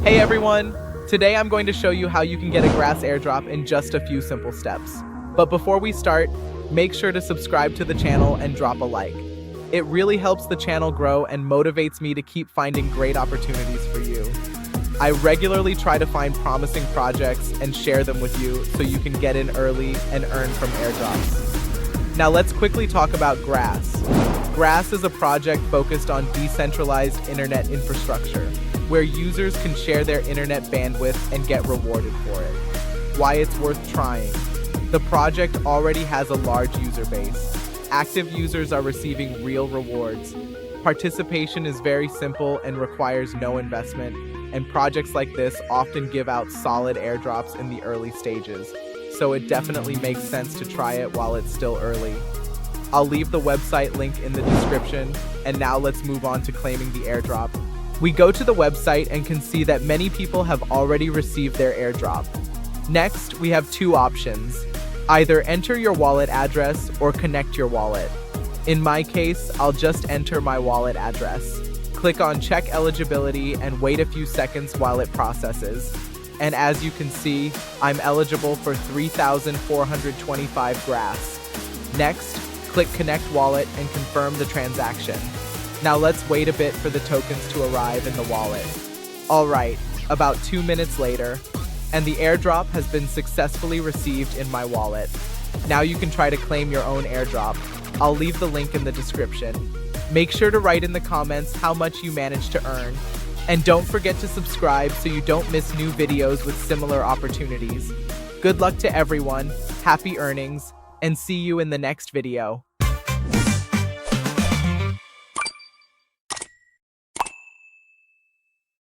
Hey everyone! Today I'm going to show you how you can get a grass airdrop in just a few simple steps. But before we start, make sure to subscribe to the channel and drop a like. It really helps the channel grow and motivates me to keep finding great opportunities for you. I regularly try to find promising projects and share them with you so you can get in early and earn from airdrops. Now let's quickly talk about Grass. Grass is a project focused on decentralized internet infrastructure, where users can share their internet bandwidth and get rewarded for it. Why it's worth trying. The project already has a large user base. Active users are receiving real rewards. Participation is very simple and requires no investment, and projects like this often give out solid airdrops in the early stages, so it definitely makes sense to try it while it's still early. I'll leave the website link in the description, and now let's move on to claiming the airdrop. We go to the website and can see that many people have already received their airdrop. Next, we have two options. Either enter your wallet address or connect your wallet. In my case, I'll just enter my wallet address. Click on Check Eligibility and wait a few seconds while it processes. And as you can see, I'm eligible for 3,425 grass. Next, click Connect Wallet and confirm the transaction. Now let's wait a bit for the tokens to arrive in the wallet. Alright, about 2 minutes later, and the airdrop has been successfully received in my wallet. Now you can try to claim your own airdrop. I'll leave the link in the description. Make sure to write in the comments how much you managed to earn. And don't forget to subscribe so you don't miss new videos with similar opportunities. Good luck to everyone, happy earnings, and see you in the next video.